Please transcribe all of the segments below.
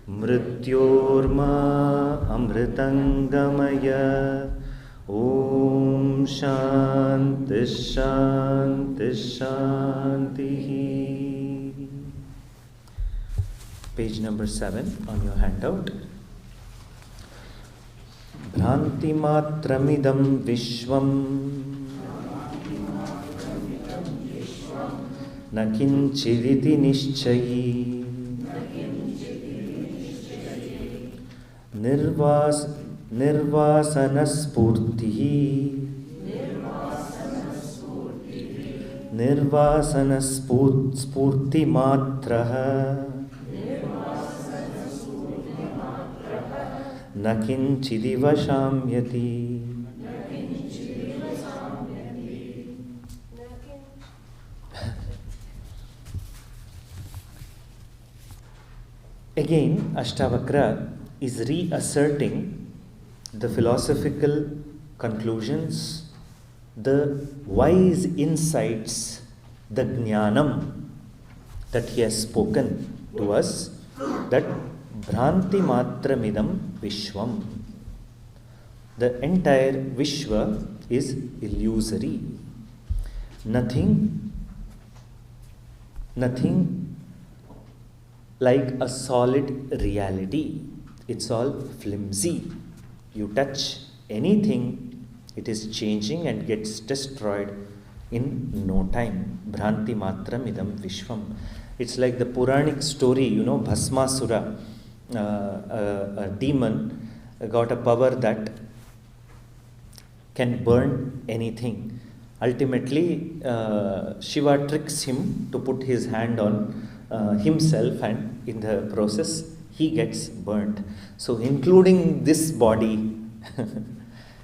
Mrityorma amritangamaya. Om Shanti Shanti Shanti. Page number 7 on your handout. Bhranti matramidam vishwam nakinchiditi nishchayi nirvasana spurti matraha nakinchidiva shamyati. Again, Astavakra is reasserting the philosophical conclusions, the wise insights, the jnanam that he has spoken to us, that Bhranti matramidam vishwam. The entire Vishwa is illusory. Nothing like a solid reality. It's all flimsy. You touch anything, it is changing and gets destroyed in no time. Bhranti matramidam vishwam. It's like the Puranic story, Bhasmasura. A demon got a power that can burn anything. Ultimately, Shiva tricks him to put his hand on himself, and in the process, he gets burnt. So, including this body,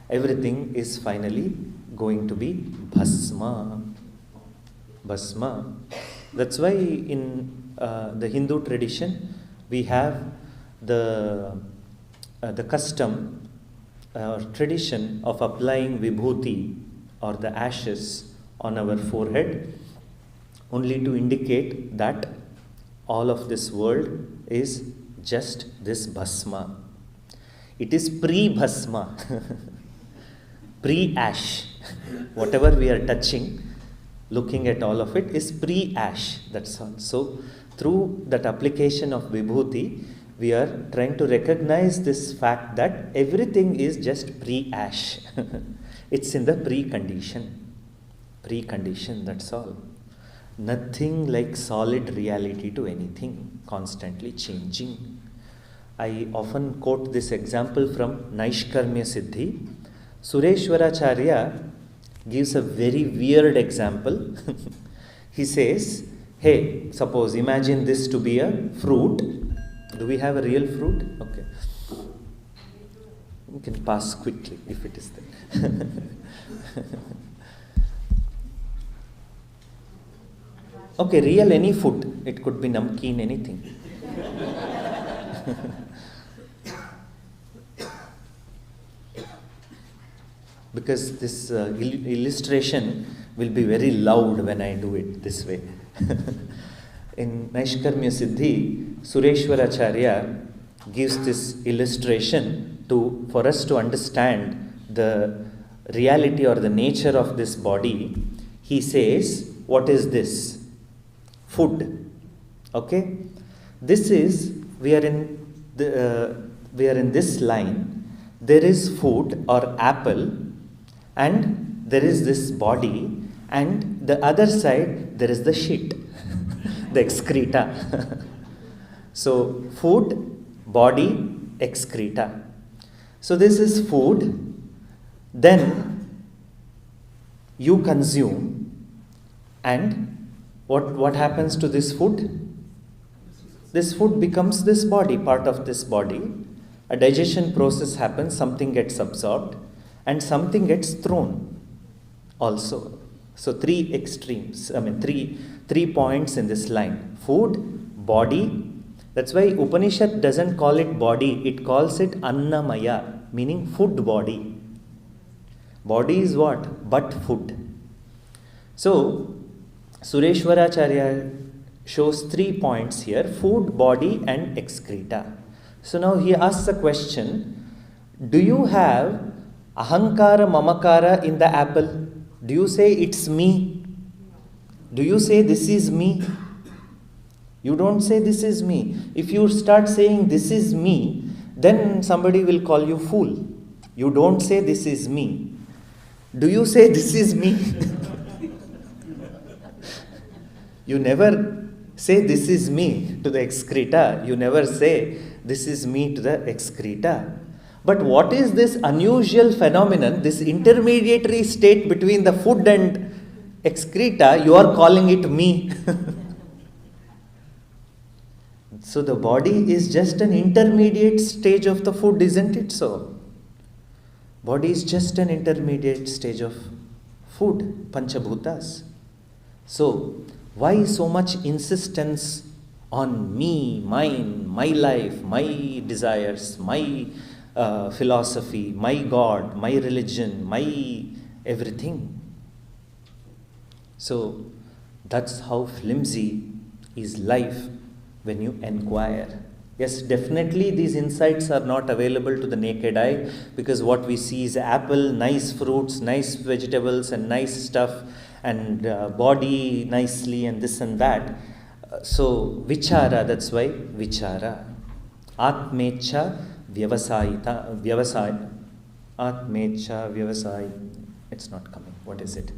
everything is finally going to be bhasma. Bhasma. That's why in the Hindu tradition, we have the custom or tradition of applying vibhuti or the ashes on our forehead, only to indicate that all of this world is just this bhasma. It is pre-bhasma, pre-ash. Whatever we are touching, looking at all of it, is pre-ash. That's all. So, through that application of vibhuti, we are trying to recognize this fact that everything is just pre-ash. It's in the precondition. Precondition, that's all. Nothing like solid reality to anything, constantly changing. I often quote this example from Naishkarmya Siddhi. Sureshwaracharya gives a very weird example. He says, hey, suppose, imagine this to be a fruit. Do we have a real fruit? Okay. You can pass quickly if it is there. Okay, real any food. It could be namkeen, anything. Because this illustration will be very loud when I do it this way. In Naishkarmya Siddhi, Sureshwaracharya gives this illustration for us to understand the reality or the nature of this body. He says, what is this? Food. Okay? This is, we are in this line. There is food or apple, and there is this body, and the other side there is the shit, the excreta. So food, body, excreta. So this is food. Then you consume, and what happens to this food? This food becomes this body, part of this body. A digestion process happens, something gets absorbed, and something gets thrown also. So three extremes, three points in this line. Food, body. That's why Upanishad doesn't call it body, it calls it Annamaya, meaning food body. Body is what? But food. So, Sureshwaracharya shows 3 points here: food, body and excreta. So now he asks a question, do you have ahankara, mamakara in the apple? Do you say it's me? Do you say this is me? You don't say this is me. If you start saying this is me, then somebody will call you fool. You don't say this is me. Do you say this is me? You never say this is me to the excreta. You never say this is me to the excreta. But what is this unusual phenomenon, this intermediary state between the food and excreta? You are calling it me. So the body is just an intermediate stage of the food, isn't it so? Body is just an intermediate stage of food, Panchabhutas. So why so much insistence on me, mine, my life, my desires, my philosophy, my God, my religion, my everything? So that's how flimsy is life when you inquire. Yes, definitely these insights are not available to the naked eye, because what we see is apple, nice fruits, nice vegetables and nice stuff, and body nicely and this and that. So vichara, that's why vichara. Atmecha vyavasaya. Atmecha vyavasaya. It's not coming. What is it?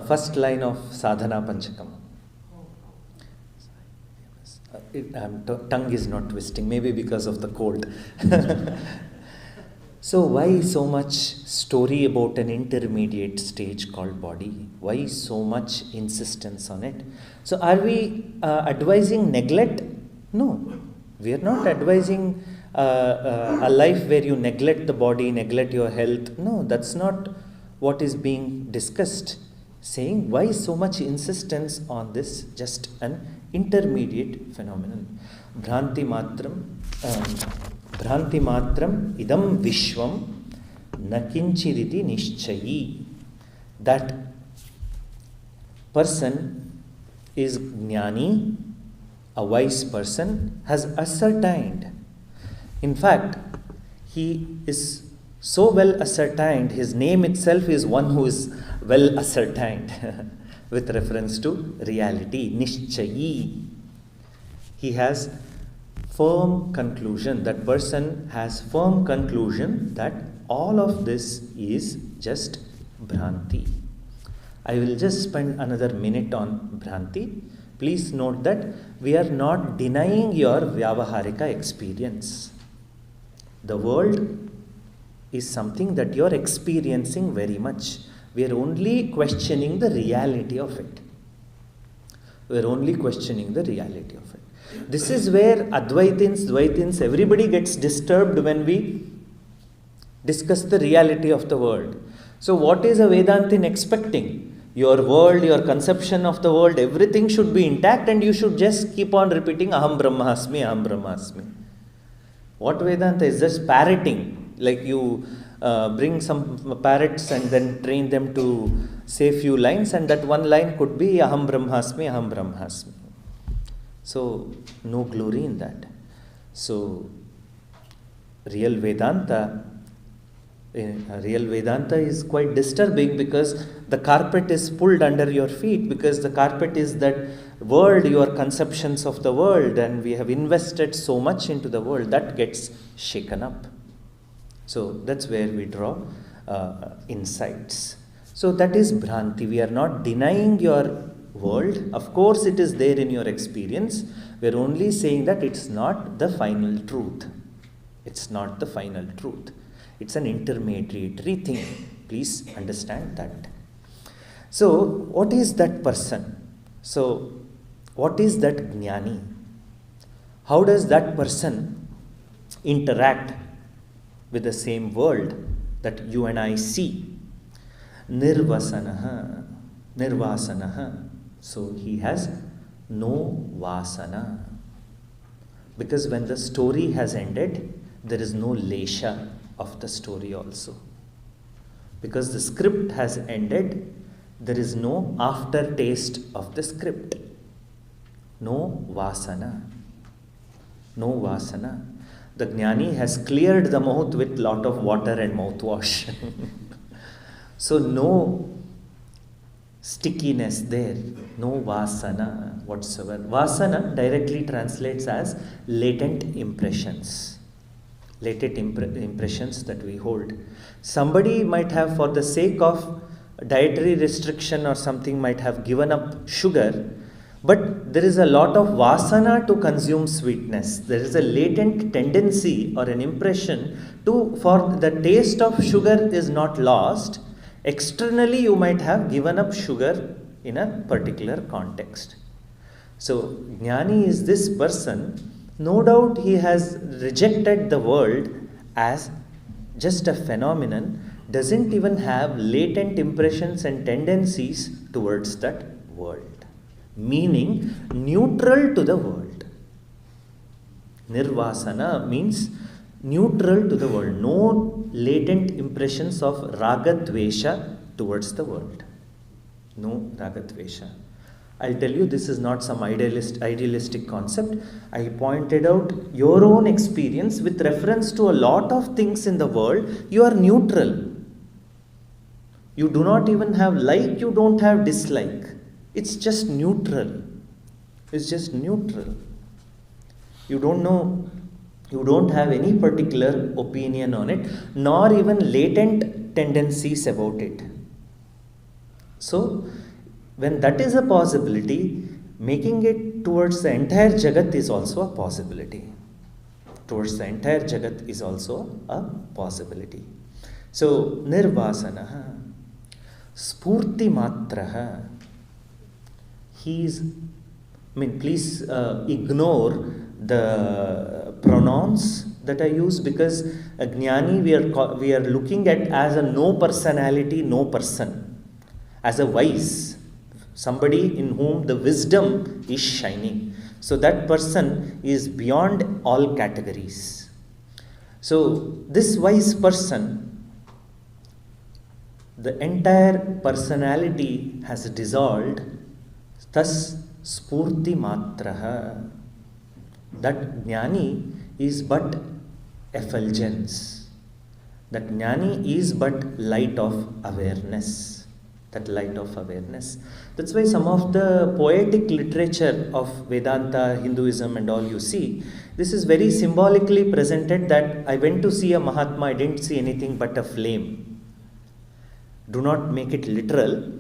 First line of Sadhana Panchakam. Tongue is not twisting, maybe because of the cold. So why so much story about an intermediate stage called body? Why so much insistence on it? So are we advising neglect? No, we are not advising a life where you neglect the body, neglect your health. No, that's not what is being discussed. Saying why so much insistence on this just an intermediate phenomenon. Bhranti matram idam vishvam nakinchiriti nishchayi. That person is jnani, a wise person, has ascertained. In fact, he is so well ascertained, his name itself is one who is well ascertained with reference to reality. Nishchayi. He has firm conclusion. That person has firm conclusion that all of this is just Bhranti. I will just spend another minute on Bhranti. Please note that we are not denying your Vyavaharika experience. The world is something that you are experiencing very much. We are only questioning the reality of it. We are only questioning the reality of it. This is where Advaitins, Dvaitins, everybody gets disturbed when we discuss the reality of the world. So what is a Vedantin expecting? Your world, your conception of the world, everything should be intact and you should just keep on repeating Aham Brahmasmi, Aham Brahmasmi. What Vedanta is just parroting, like you bring some parrots and then train them to say few lines, and that one line could be Aham Brahmasmi, Aham Brahmasmi. So no glory in that. So real Vedanta is quite disturbing, because the carpet is pulled under your feet, because the carpet is that world, your conceptions of the world, and we have invested so much into the world that gets shaken up. So that's where we draw insights. So that is Bhranti. We are not denying your world. Of course it is there in your experience. We are only saying that it's not the final truth. It's not the final truth. It's an intermediary thing. Please understand that. So what is that person? So what is that jnani? How does that person interact with the same world that you and I see? Nirvasanaha. So he has no vasana. Because when the story has ended, there is no lesha of the story also. Because the script has ended, there is no aftertaste of the script. No vasana. No vasana. The jnani has cleared the mouth with lot of water and mouthwash. So no stickiness there, no vasana whatsoever. Vasana directly translates as latent impressions. Latent impressions that we hold. Somebody might have, for the sake of dietary restriction or something, might have given up sugar, but there is a lot of vasana to consume sweetness. There is a latent tendency or an impression for the taste of sugar is not lost. Externally, you might have given up sugar in a particular context. So, jnani is this person. No doubt he has rejected the world as just a phenomenon, doesn't even have latent impressions and tendencies towards that world, meaning neutral to the world. Nirvasana means neutral to the world, no latent impressions of raga dvesha towards the world. No raga dvesha. I'll tell you, this is not some idealistic concept. I pointed out your own experience with reference to a lot of things in the world. You are neutral. You do not even have like, you don't have dislike. It's just neutral. It's just neutral. You don't know, you don't have any particular opinion on it, nor even latent tendencies about it. So, when that is a possibility, making it towards the entire Jagat is also a possibility. Towards the entire Jagat is also a possibility. So, nirvasana, spurti matraha. Please ignore the pronouns that I use, because a jnani we are looking at as a no personality, no person, as a wise. Somebody in whom the wisdom is shining. So that person is beyond all categories. So this wise person, the entire personality has dissolved. Thus spurti matraha. That jnani is but effulgence. That jnani is but light of awareness. That light of awareness. That's why some of the poetic literature of Vedanta, Hinduism and all you see, this is very symbolically presented that I went to see a Mahatma, I didn't see anything but a flame. Do not make it literal.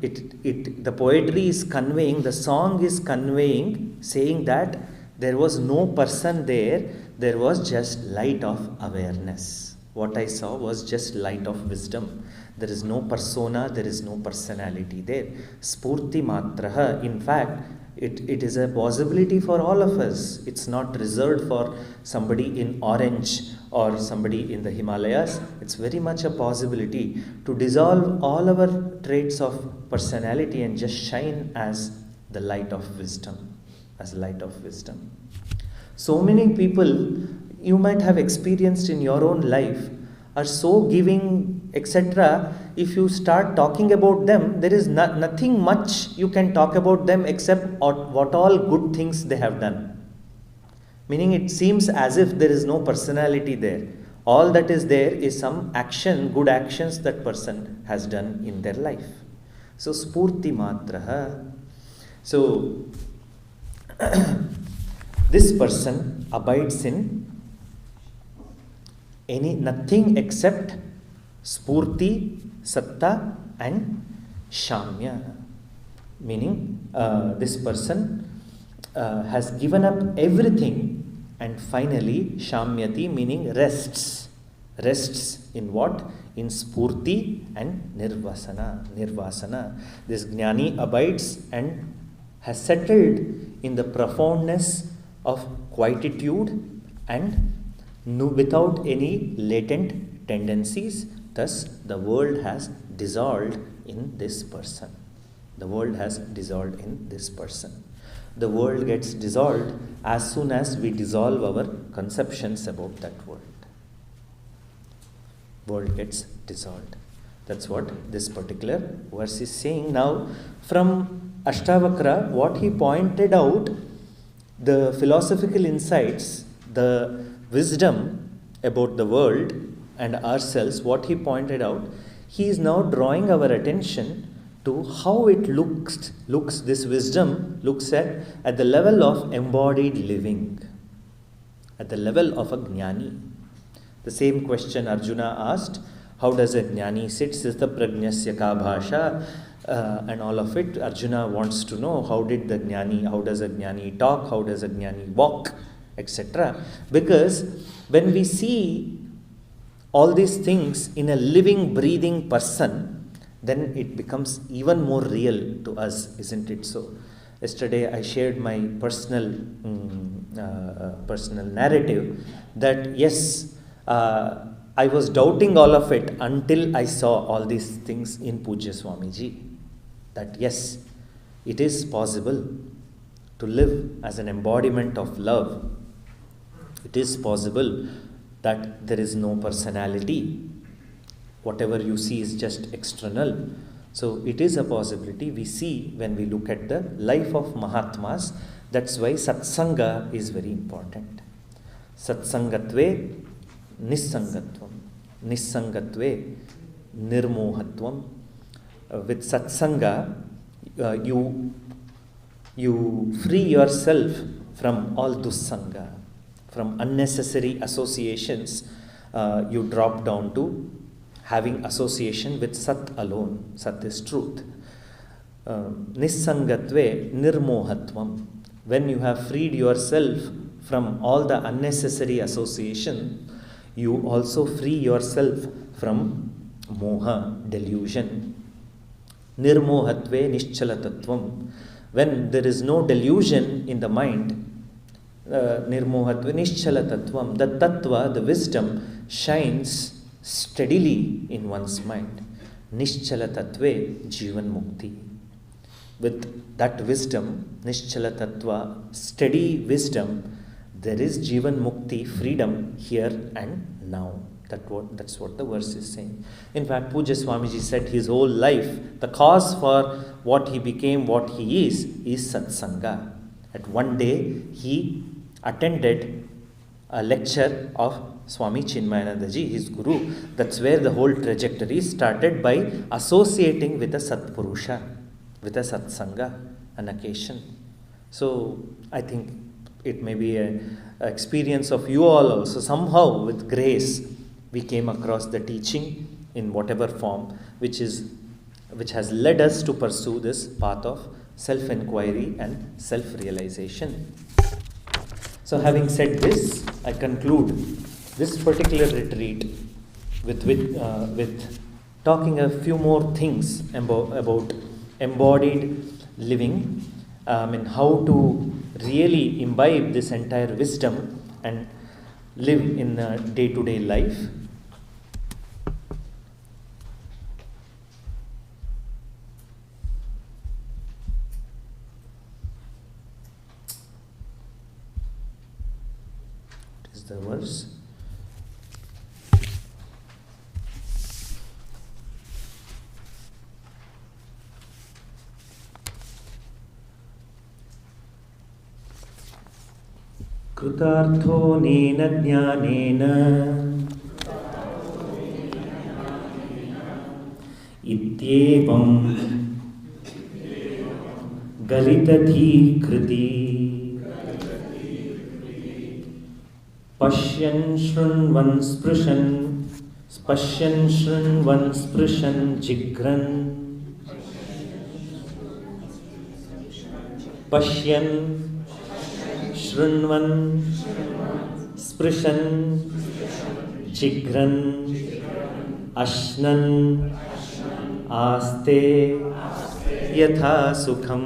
The poetry is conveying, the song is conveying, saying that there was no person there, there was just light of awareness. What I saw was just light of wisdom. There is no persona, there is no personality there. Spurti matraha. In fact, it is a possibility for all of us. It's not reserved for somebody in Orange or somebody in the Himalayas. It's very much a possibility to dissolve all our traits of personality and just shine as the light of wisdom. As light of wisdom. So many people you might have experienced in your own life are so giving, etc. If you start talking about them, there is nothing much you can talk about them except what all good things they have done. Meaning it seems as if there is no personality there. All that is there is some action, good actions that person has done in their life. So spurti matraha. So this person abides in nothing except spurti, satta and shamya. Meaning this person has given up everything and finally shamyati, meaning rests. Rests in what? In spurti and nirvasana. This jnani abides and has settled in the profoundness of quietude and without any latent tendencies. Thus, the world has dissolved in this person. The world has dissolved in this person. The world gets dissolved as soon as we dissolve our conceptions about that world. World gets dissolved. That's what this particular verse is saying. Now, from Astavakra, what he pointed out, the philosophical insights, the wisdom about the world and ourselves, what he pointed out, he is now drawing our attention to how it looks, this wisdom looks at the level of embodied living, at the level of a jnani. The same question Arjuna asked, how does a jnani sit? Sitha prajnasya ka bhasha, and all of it. Arjuna wants to know how does a jnani talk, how does a jnani walk, etc. Because when we see all these things in a living, breathing person, then it becomes even more real to us, isn't it so? Yesterday I shared my personal narrative that yes, I was doubting all of it until I saw all these things in Pujya Swamiji. That yes, it is possible to live as an embodiment of love. It is possible that there is no personality. Whatever you see is just external. So it is a possibility we see when we look at the life of Mahatmas. That's why Satsanga is very important. Satsangatve Nissangatvam. Nissangatve Nirmohatvam. With Satsanga, you free yourself from all dussanga, from unnecessary associations. You drop down to having association with Sat alone. Sat is truth. Nissangatve Nirmohatvam. When you have freed yourself from all the unnecessary association, you also free yourself from moha, delusion. Nirmohatve Nischalatattvam. When there is no delusion in the mind, Nirmohatve Nischalatattvam, the tattva, the wisdom, shines steadily in one's mind. Nischalatatve Jivan Mukti. With that wisdom, Nischalatattva, steady wisdom, there is Jivan Mukti, freedom here and now. That's what the verse is saying. In fact, Pujya Swamiji said his whole life, the cause for what he became, what he is Satsanga. At one day, he attended a lecture of Swami Chinmayanandaji, his guru. That's where the whole trajectory started, by associating with a Satpurusha, with a Satsanga, an occasion. So, I think it may be an experience of you all also. Somehow, with grace, we came across the teaching in whatever form, which has led us to pursue this path of self-inquiry and self-realization. So having said this, I conclude this particular retreat with talking a few more things about embodied living, and how to really imbibe this entire wisdom and live in a day-to-day life. What is the verse? Krutartho nena jnanena ityevam galitadhi kriti pashyan shrunvan sprishan jigran pashyan Shrunvan, Sprishan, Jigran, Ashnan, Aste, Yatha Sukham.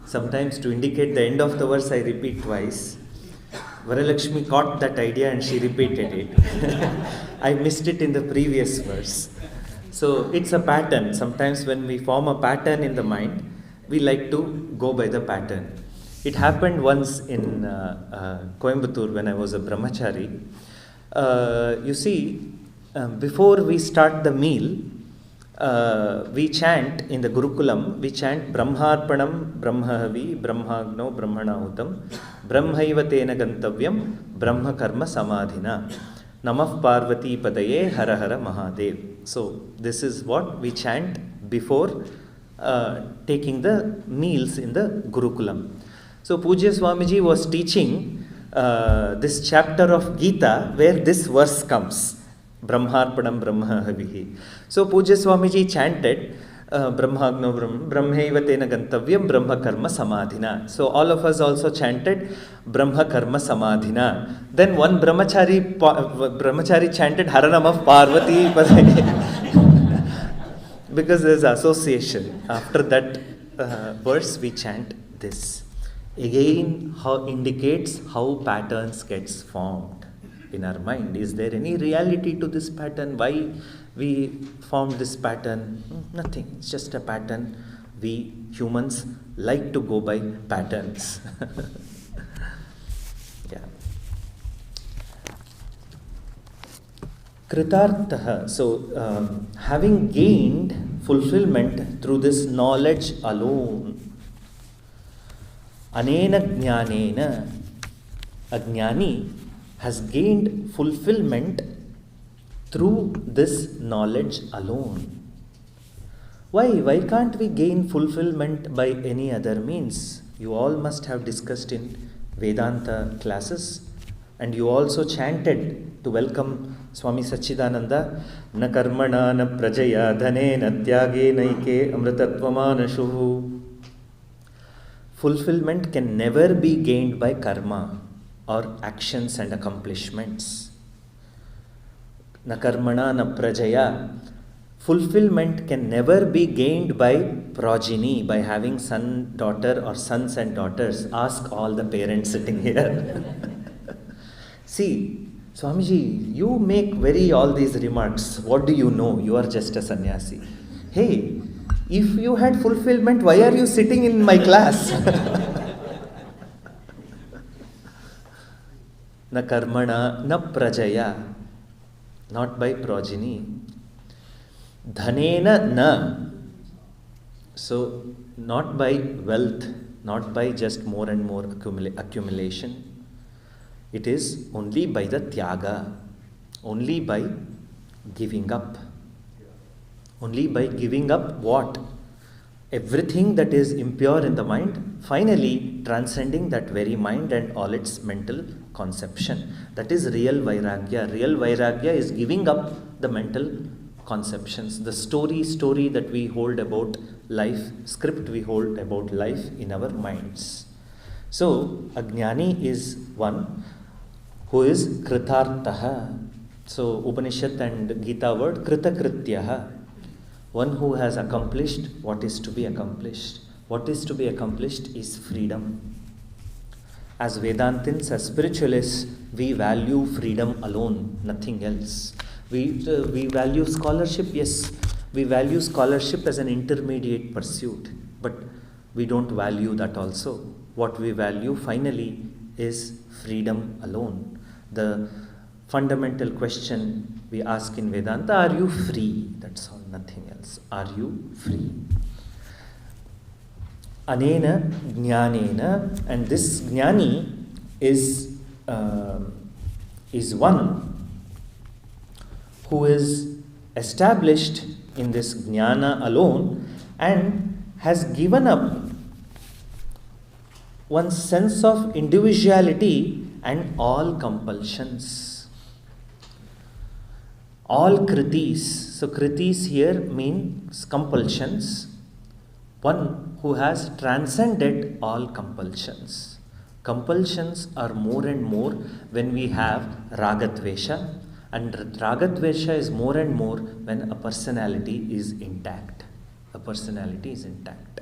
Sometimes to indicate the end of the verse, I repeat twice. Varalakshmi caught that idea and she repeated it. I missed it in the previous verse. So it's a pattern. Sometimes when we form a pattern in the mind, we like to go by the pattern. It happened once in Coimbatore when I was a brahmachari. You see, before we start the meal, we chant in the Gurukulam, we chant Brahmarpanam, Brahmahavi, Brahmagno, Brahmanahutam, Brahmaiva tena gantavyam, Brahma karma samadhina, Namah Parvati Padaye, Hara Hara Mahadev. So, this is what we chant before taking the meals in the Gurukulam. So, Pujya Swamiji was teaching this chapter of Gita where this verse comes. Brahmarpanam Brahmahavihi. So Pujya Swamiji chanted Brahmagno Brahmaiva tena gantavyam Brahma karma samadhina. So all of us also chanted Brahma karma samadhina. Then one brahmachari chanted Haranamah Parvati Padai. Because there is association. After that verse we chant this. Again, how indicates how patterns gets formed in our mind. Is there any reality to this pattern? Why we formed this pattern? Nothing. It's just a pattern. We humans like to go by patterns. Yeah. Kritartha. So, having gained fulfillment through this knowledge alone, anena jnanena, a jnani has gained fulfillment through this knowledge alone. Why can't we gain fulfillment by any other means? You all must have discussed in Vedanta classes, and you also chanted to welcome Swami Sachidananda, na karmana na prajaya dhane na tyage naike amritatvamanshuhu. Fulfillment can never be gained by karma or actions and accomplishments. Na karmana na prajaya. Fulfillment can never be gained by progeny, by having son, daughter, or sons and daughters. Ask all the parents sitting here. See, Swamiji, you make all these remarks. What do you know? You are just a sannyasi. Hey, if you had fulfillment, why are you sitting in my class? Na karmana, na prajaya, not by progeny. Dhanena na, so not by wealth, not by just more and more accumulation. It is only by the tyaga, only by giving up. Only by giving up what? Everything that is impure in the mind, finally transcending that very mind and all its mental conception. That is real vairagya. Real vairagya is giving up the mental conceptions, the story that we hold about life, script we hold about life in our minds. So, Ajnani is one who is kritartaha. So, Upanishad and Gita word kritakrityaha. One who has accomplished what is to be accomplished. What is to be accomplished is freedom. As Vedantins, as spiritualists, we value freedom alone, nothing else. We value scholarship, yes. We value scholarship as an intermediate pursuit. But we don't value that also. What we value finally is freedom alone. The fundamental question we ask in Vedanta, are you free? That's all, nothing else. Are you free? Anena jnanena, and this jnani is one who is established in this jnana alone and has given up one's sense of individuality and all compulsions. All kritis. So kritis here means compulsions. One who has transcended all compulsions. Compulsions are more and more when we have ragadvesha, and ragadvesha is more and more when a personality is intact. A personality is intact.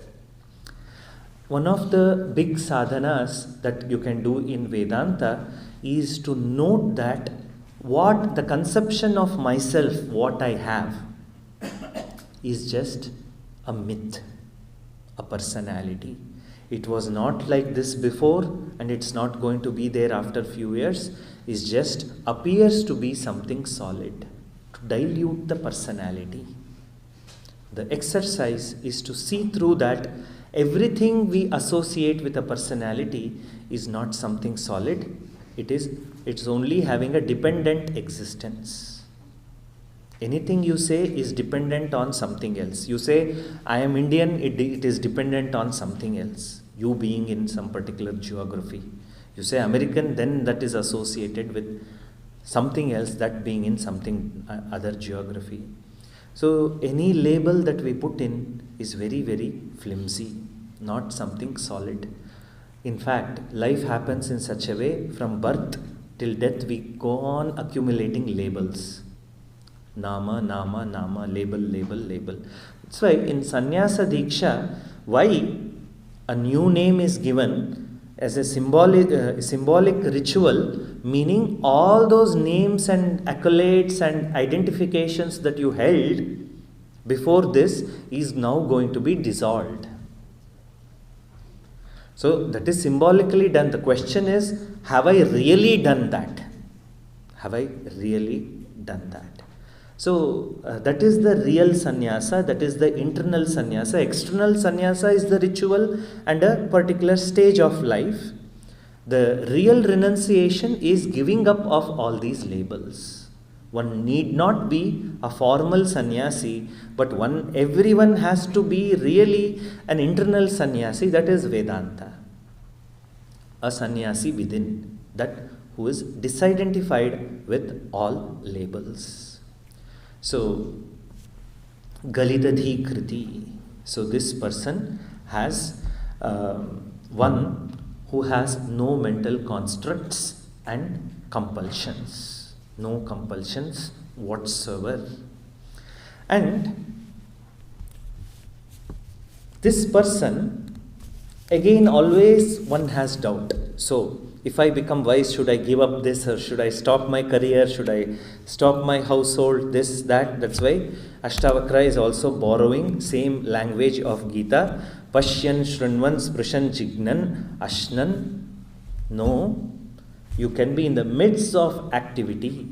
One of the big sadhanas that you can do in Vedanta is to note that what the conception of myself, what I have, is just a myth, a personality. It was not like this before and it's not going to be there after few years. It just appears to be something solid, to dilute the personality. The exercise is to see through that everything we associate with a personality is not something solid. It's only having a dependent existence. Anything you say is dependent on something else. You say, I am Indian, it is dependent on something else. You being in some particular geography. You say American, then that is associated with something else, that being in something other geography. So any label that we put in is very, very flimsy, not something solid. In fact, life happens in such a way, from birth till death we go on accumulating labels. Nama, nama, nama, label, label, label. That's why in Sannyasa Diksha, why a new name is given as a symbolic ritual, meaning all those names and accolades and identifications that you held before this is now going to be dissolved. So that is symbolically done. The question is, have I really done that? Have I really done that? So that is the real sannyasa, that is the internal sannyasa. External sannyasa is the ritual and a particular stage of life. The real renunciation is giving up of all these labels. One need not be a formal sannyasi, but everyone has to be really an internal sannyasi, that is Vedanta. A sannyasi within, that who is disidentified with all labels. So, Galidadhi Kriti. So, this person has one who has no mental constructs and compulsions. No compulsions whatsoever. And this person, again, always one has doubt. So, if I become wise, should I give up this, or should I stop my career? Should I stop my household? This, that. That's why Astavakra is also borrowing same language of Gita. Pashyan, Shrunvan, Sprushan, Jignan, Ashnan. No, you can be in the midst of activity.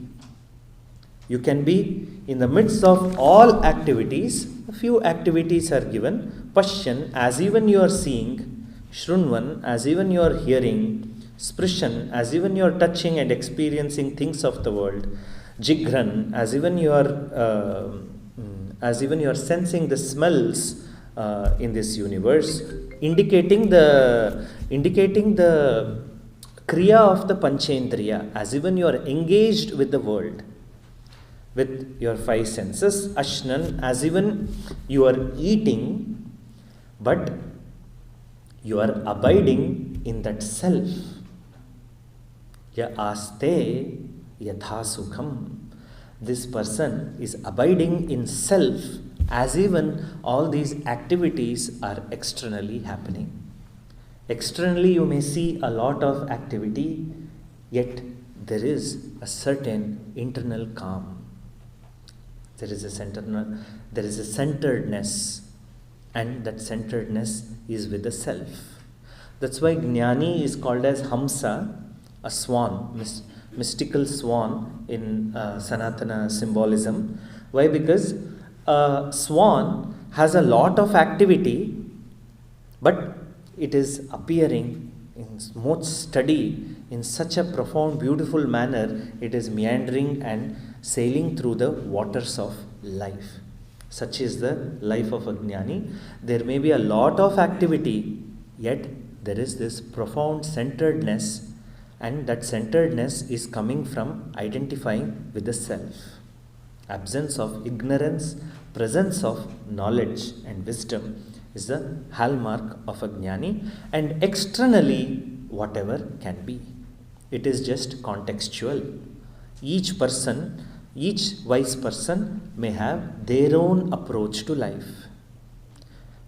You can be in the midst of all activities. A few activities are given. Pashyan, as even you are seeing. Shrunvan, as even you are hearing. Sprushan, as even you are touching and experiencing things of the world. Jigran, as even you are sensing the smells in this universe, indicating the kriya of the panchendriya, as even you are engaged with the world, with your five senses. Ashnan, as even you are eating, but you are abiding in that self. Ya aste yatha sukham. This person is abiding in self, as even all these activities are externally happening. Externally you may see a lot of activity, yet there is a certain internal calm. There is a centeredness, and that centeredness is with the self. That's why Jnani is called as Hamsa, a swan, mystical swan in Sanatana symbolism. Why? Because a swan has a lot of activity, but it is appearing in most steady, in such a profound, beautiful manner. It is meandering and sailing through the waters of life. Such is the life of a Jnani. There may be a lot of activity, yet there is this profound centeredness, and that centeredness is coming from identifying with the self. Absence of ignorance, presence of knowledge and wisdom is the hallmark of a Jnani, and externally whatever can be. It is just contextual. Each wise person may have their own approach to life.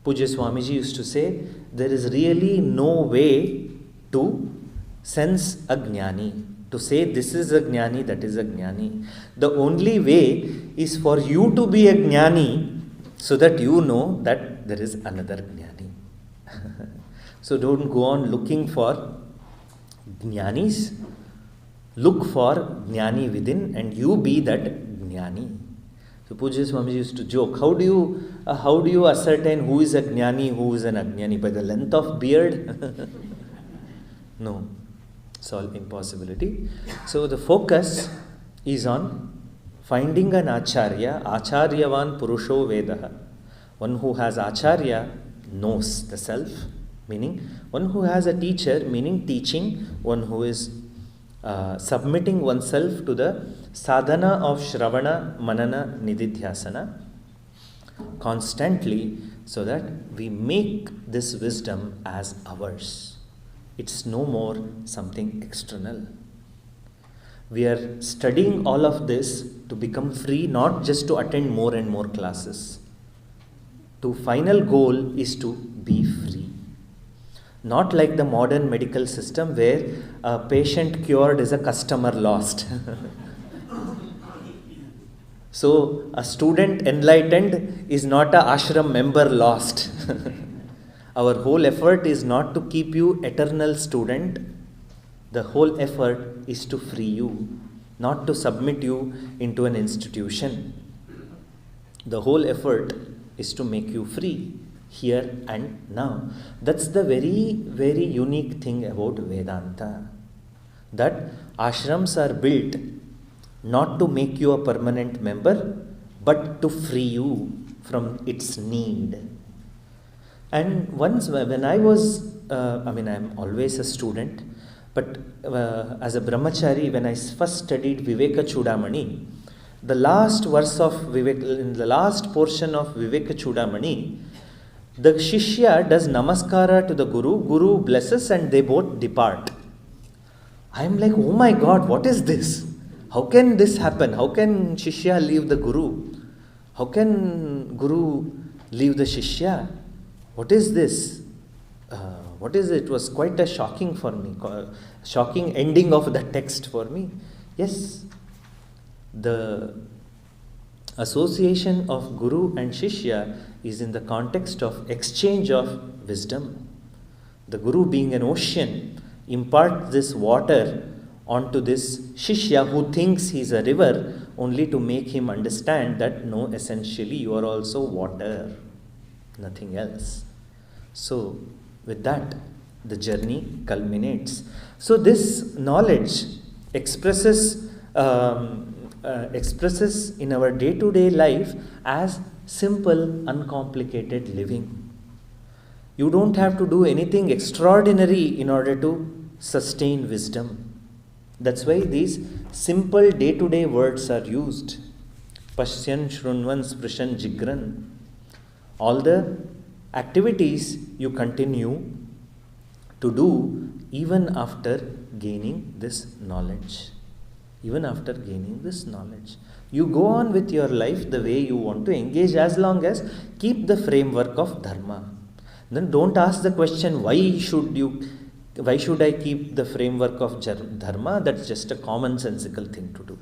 Pujya Swamiji used to say, there is really no way to sense a Jnani, to say this is a Jnani, that is a Jnani. The only way is for you to be a Jnani, so that you know that there is another Jnani. So don't go on looking for jnanis. Look for jnani within, and you be that jnani. So Pujya Swamiji used to joke, how do you ascertain who is a jnani, who is an ajnani? By the length of beard? No, it's all impossibility. So the focus is on finding an acharya, acharyavan purusho vedaha. One who has acharya knows the self, meaning one who has a teacher, meaning teaching, one who is submitting oneself to the sadhana of Shravana, Manana, Nididhyasana constantly, so that we make this wisdom as ours. It's no more something external. We are studying all of this to become free, not just to attend more and more classes. The final goal is to be free. Not like the modern medical system where a patient cured is a customer lost. So a student enlightened is not a ashram member lost. Our whole effort is not to keep you eternal student. The whole effort is to free you, not to submit you into an institution. The whole effort is to make you free here and now. That's the very, very unique thing about Vedanta. That ashrams are built not to make you a permanent member, but to free you from its need. And once when I was, I'm always a student, but as a brahmachari, when I first studied Viveka Chudamani, the last verse of Viveka, in the last portion of Viveka Chudamani, the Shishya does namaskara to the Guru blesses, and they both depart. I am like, oh my God, what is this? How can this happen? How can Shishya leave the Guru? How can Guru leave the Shishya? What is this? What is it? It was quite a shocking for me, shocking ending of the text for me. Yes, the association of Guru and Shishya is in the context of exchange of wisdom. The Guru, being an ocean, imparts this water onto this Shishya who thinks he is a river, only to make him understand that no, essentially you are also water, nothing else. So with that, the journey culminates. So this knowledge expresses in our day-to-day life as simple, uncomplicated living. You don't have to do anything extraordinary in order to sustain wisdom. That's why these simple day-to-day words are used. Pashyan, Shrunvan, Sprishan, Jigran. All the activities you continue to do even after gaining this knowledge. Even after gaining this knowledge. You go on with your life the way you want to engage, as long as keep the framework of dharma. Then don't ask the question, why should I keep the framework of dharma? That's just a commonsensical thing to do.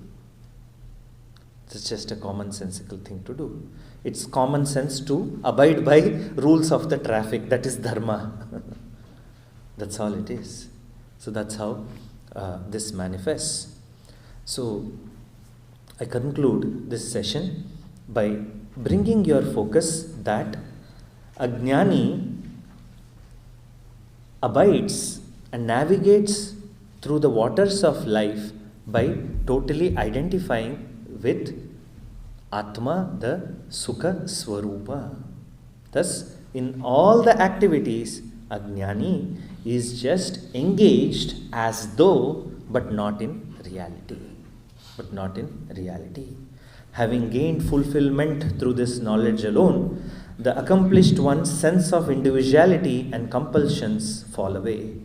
It's just a commonsensical thing to do. It's common sense to abide by rules of the traffic. That is dharma. That's all it is. So that's how this manifests. So I conclude this session by bringing your focus that a jnani abides and navigates through the waters of life by totally identifying with Atma, the Sukha Swarupa. Thus, in all the activities, a jnani is just engaged as though, but not in reality. Having gained fulfillment through this knowledge alone, the accomplished one's sense of individuality and compulsions fall away.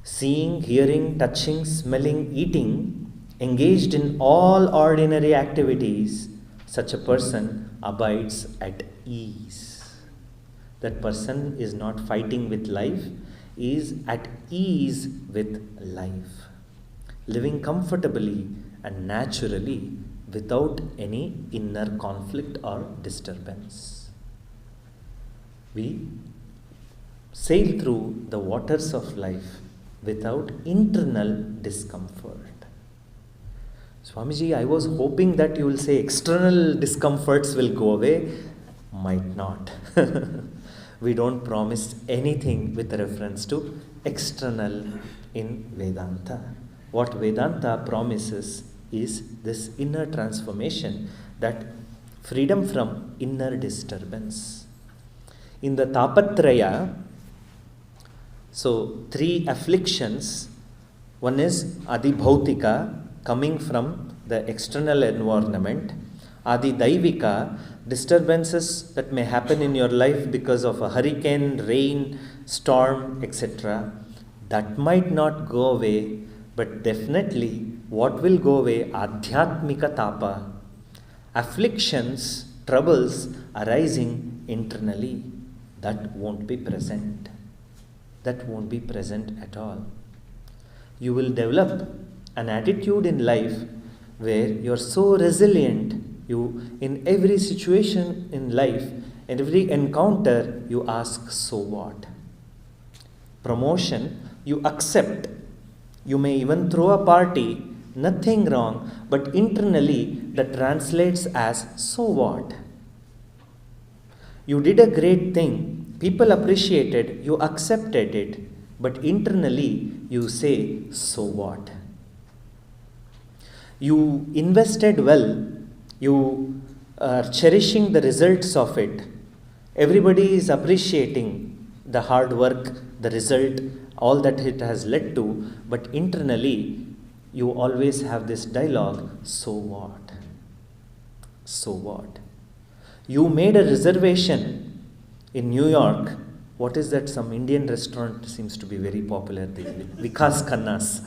Seeing, hearing, touching, smelling, eating, engaged in all ordinary activities, such a person abides at ease. That person is not fighting with life, is at ease with life, living comfortably and naturally without any inner conflict or disturbance. We sail through the waters of life without internal discomfort. Swamiji, I was hoping that you will say external discomforts will go away. Might not. We don't promise anything with reference to external in Vedanta. What Vedanta promises is this inner transformation, that freedom from inner disturbance. In the Tapatraya, so 3 afflictions, one is Adibhautika, coming from the external environment, Adidaivika, disturbances that may happen in your life because of a hurricane, rain, storm, etc. That might not go away, but definitely what will go away? Adhyatmika tapa, afflictions, troubles arising internally, that won't be present. That won't be present at all. You will develop an attitude in life where you're so resilient, you in every situation in life, in every encounter, you ask, so what? Promotion, you accept. You may even throw a party, nothing wrong, but internally that translates as, so what? You did a great thing, people appreciated, you accepted it, but internally you say, so what? You invested well, you are cherishing the results of it. Everybody is appreciating the hard work, the result, all that it has led to, but internally you always have this dialogue, so what? So what? You made a reservation in New York. What is that? Some Indian restaurant seems to be very popular, the Vikas Khanna's.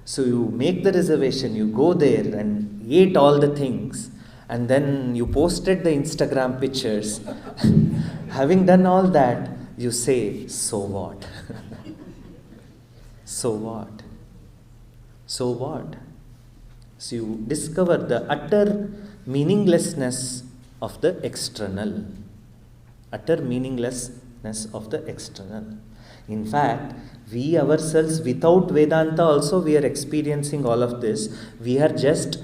So you make the reservation, you go there and ate all the things, and then you posted the Instagram pictures. Having done all that, you say, so what? So what? So what? So you discover the utter meaninglessness of the external. Utter meaninglessness of the external. In fact, we ourselves, without Vedanta also, we are experiencing all of this. We are just,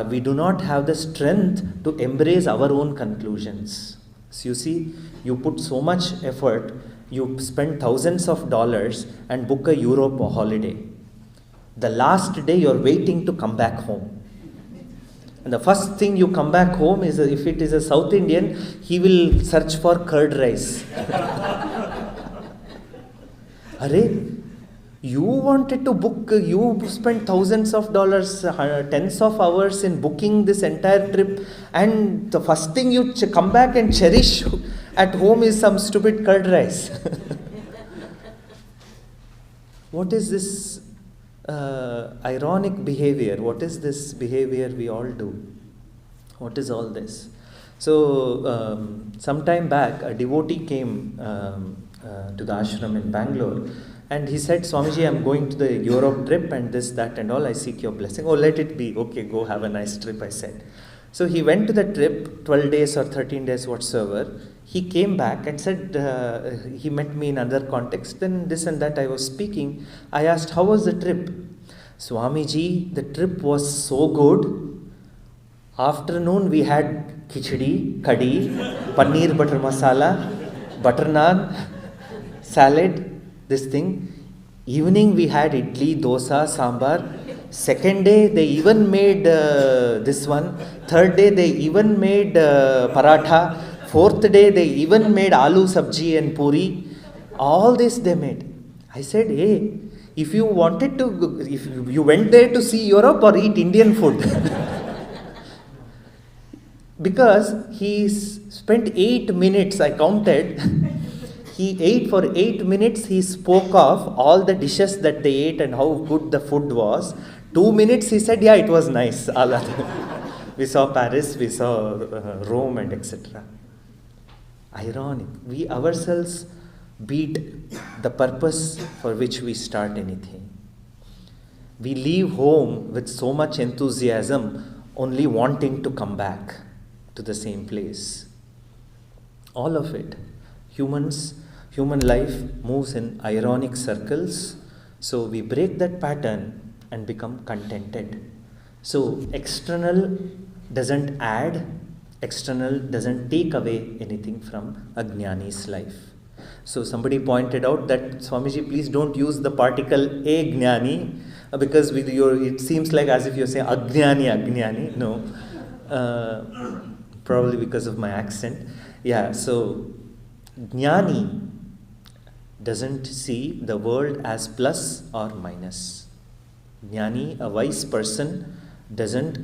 we do not have the strength to embrace our own conclusions. So you see, you put so much effort, you spend thousands of dollars and book a Europe holiday. The last day you're waiting to come back home. And the first thing you come back home is, if it is a South Indian, he will search for curd rice. Arey, you wanted to book, you spent thousands of dollars, tens of hours in booking this entire trip, and the first thing you come back and cherish at home is some stupid curd rice. What is this ironic behavior? What is this behavior we all do? What is all this? So, some time back, a devotee came to the ashram in Bangalore, and he said, Swamiji, I'm going to the Europe trip and this, that and all, I seek your blessing. Oh, let it be. Okay, go have a nice trip, I said. So he went to the trip, 12 days or 13 days whatsoever. He came back and said, he met me in other context, then this and that I was speaking. I asked, how was the trip? Swamiji, the trip was so good. Afternoon we had khichdi, kadhi, paneer butter masala, butter naan, salad, this thing. Evening we had idli, dosa, sambar. Second day they even made this one. Third day they even made paratha. Fourth day they even made aloo sabji and puri. All this they made. I said, hey, if you wanted to, if you went there to see Europe or eat Indian food. Because he spent 8 minutes, I counted. He ate for 8 minutes, he spoke of all the dishes that they ate and how good the food was. 2 minutes he said, yeah, it was nice. We saw Paris, we saw Rome and etc. Ironic. We ourselves beat the purpose for which we start anything. We leave home with so much enthusiasm, only wanting to come back to the same place. All of it. Human human life moves in ironic circles, so we break that pattern and become contented. So external doesn't add, external doesn't take away anything from a jnani's life. So somebody pointed out that, Swamiji, please don't use the particle a jnani, because it seems like as if you're saying ajnani. No, probably because of my accent. Yeah, so jnani doesn't see the world as plus or minus. Jnani, a wise person, doesn't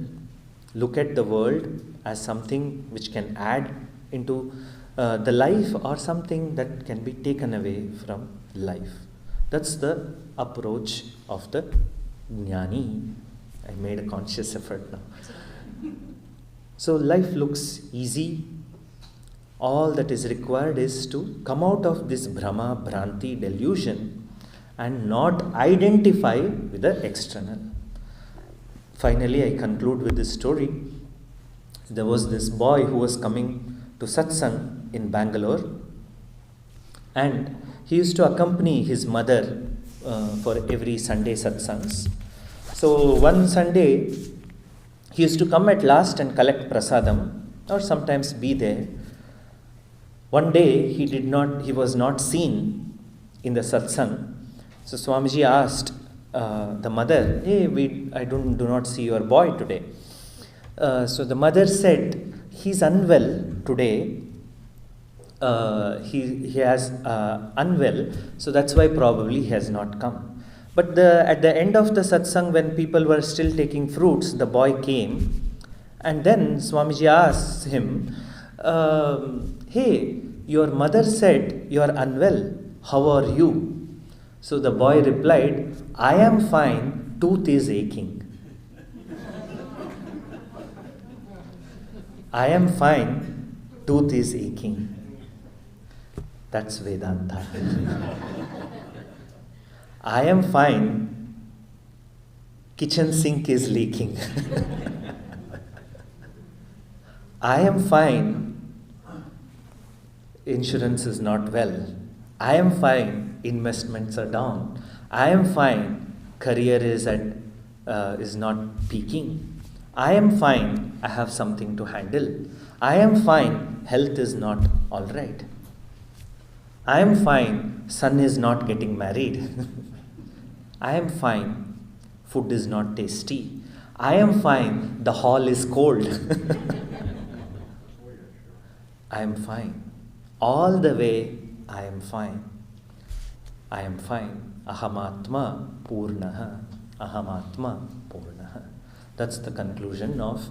look at the world as something which can add into the life or something that can be taken away from life. That's the approach of the jnani. I made a conscious effort now. So life looks easy. All that is required is to come out of this Brahma, Bhranti, delusion and not identify with the external. Finally, I conclude with this story. There was this boy who was coming to satsang in Bangalore, and he used to accompany his mother for every Sunday satsangs. So one Sunday, he used to come at last and collect prasadam, or sometimes be there. One day, he was not seen in the satsang. So Swamiji asked the mother, "Hey, I do not see your boy today." So the mother said, "He's unwell today. He has unwell, so that's why probably he has not come." But at the end of the satsang, when people were still taking fruits, the boy came, and then Swamiji asked him, "Hey, your mother said you are unwell. How are you?" So the boy replied, "I am fine, tooth is aching." I am fine, tooth is aching. That's Vedanta. I am fine, kitchen sink is leaking. I am fine, insurance is not well. I am fine, investments are down. I am fine, career is not peaking. I am fine, I have something to handle. I am fine, health is not all right. I am fine, son is not getting married. I am fine, food is not tasty. I am fine, the hall is cold. I am fine. All the way, I am fine. I am fine. Ahamatma Purnaha. Ahamatma Purnaha. That's the conclusion of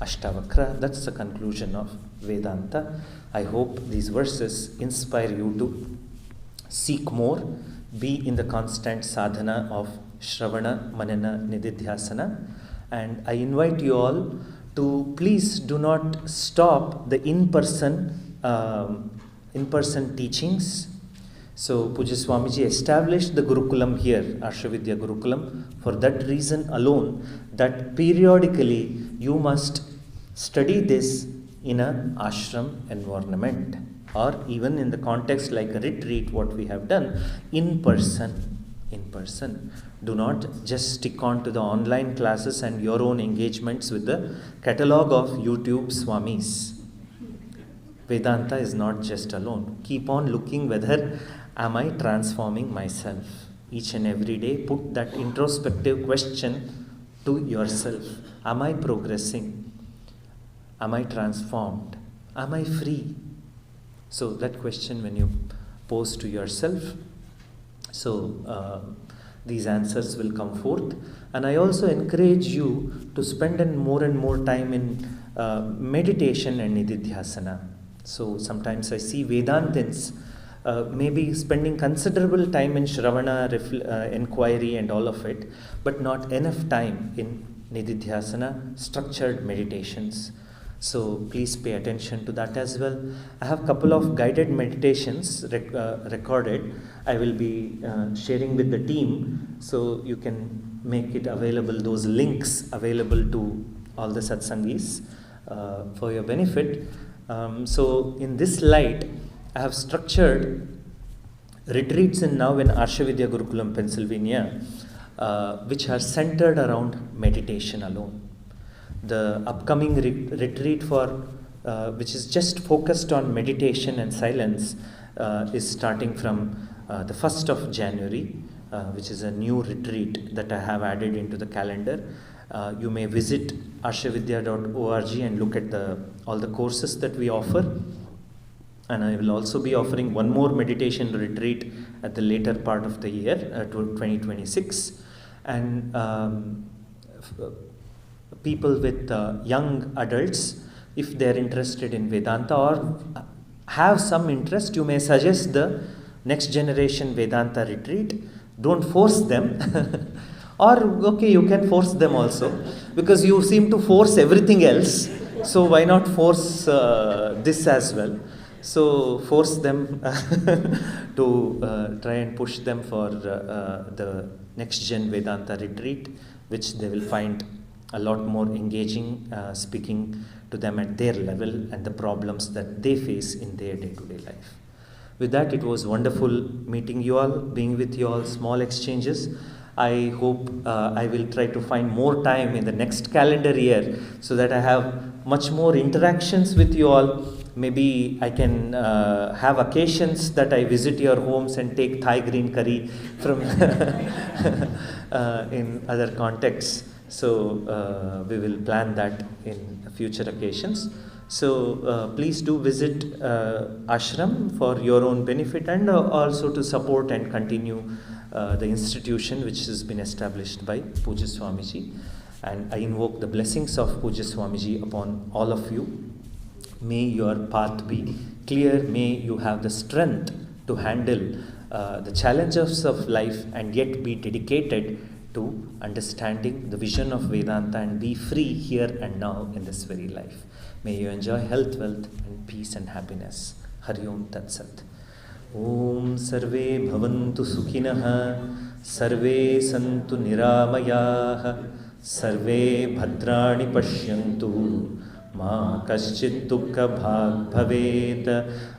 Astavakra. That's the conclusion of Vedanta. I hope these verses inspire you to seek more, be in the constant sadhana of Shravana, Manana, Nididhyasana. And I invite you all to please do not stop the in-person teachings. So Puja Swamiji established the Gurukulam here, Arshavidya Gurukulam, for that reason alone, that periodically you must study this in an ashram environment, or even in the context like a retreat, what we have done, in person. Do not just stick on to the online classes and your own engagements with the catalogue of YouTube Swamis. Vedanta is not just alone. Keep on looking whether am I transforming myself. Each and every day, put that introspective question to yourself. Am I progressing? Am I transformed? Am I free? So that question when you pose to yourself, these answers will come forth. And I also encourage you to spend more and more time in meditation and nididhyasana. So sometimes I see Vedantins maybe spending considerable time in Shravana, inquiry and all of it, but not enough time in nididhyasana, structured meditations. So please pay attention to that as well. I have a couple of guided meditations recorded. I will be sharing with the team, so you can make it available, those links available to all the satsangis for your benefit. So in this light, I have structured retreats now in Arshavidya Gurukulam, Pennsylvania, which are centered around meditation alone. The upcoming retreat which is just focused on meditation and silence is starting from the 1st of January, which is a new retreat that I have added into the calendar. You may visit arshavidya.org and look at all the courses that we offer. And I will also be offering one more meditation retreat at the later part of the year, 2026. And people with young adults, if they are interested in Vedanta or have some interest, you may suggest the next generation Vedanta retreat. Don't force them. Or, okay, you can force them also, because you seem to force everything else. So why not force this as well? So force them to try and push them for the next gen Vedanta retreat, which they will find a lot more engaging, speaking to them at their level and the problems that they face in their day-to-day life. With that, it was wonderful meeting you all, being with you all, small exchanges. I hope I will try to find more time in the next calendar year so that I have much more interactions with you all. Maybe I can have occasions that I visit your homes and take Thai green curry from in other contexts. So we will plan that in future occasions. So please do visit ashram for your own benefit and also to support and continue the institution which has been established by Pujya Swamiji. And I invoke the blessings of Pujya Swamiji upon all of you. May your path be clear. May you have the strength to handle the challenges of life and yet be dedicated to understanding the vision of Vedanta and be free here and now in this very life. May you enjoy health, wealth and peace and happiness. Hari Om Tat Sat. Om Sarve Bhavantu Sukhinah, Sarve Santu Niramayah, Sarve Bhadrani Pashyantu, Ma Kaschit Dukkha Bhag Bhavet,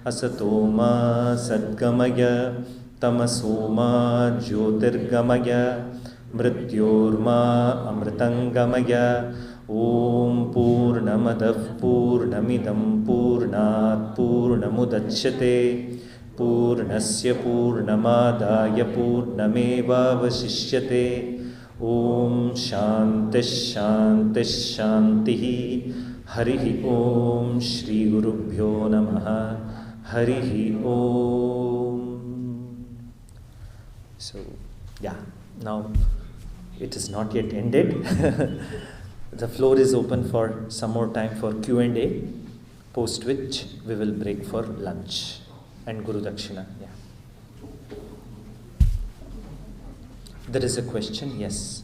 Asatoma Sadgamaya, Tamasoma Jyotirgamaya, Mrityorma Amritangamaya. Om Purnamadav Purnamidam Purnat Purnamudachyate Purnasya Purnamadaya Purnameva Vasishyate. Om Shantish Shantish Shantihi. Harihi Om Shri Gurubhyo Namaha. Harihi Om. So, yeah, now it is not yet ended. The floor is open for some more time for Q&A, post which we will break for lunch and Guru Dakshina. Yeah. There is a question, yes.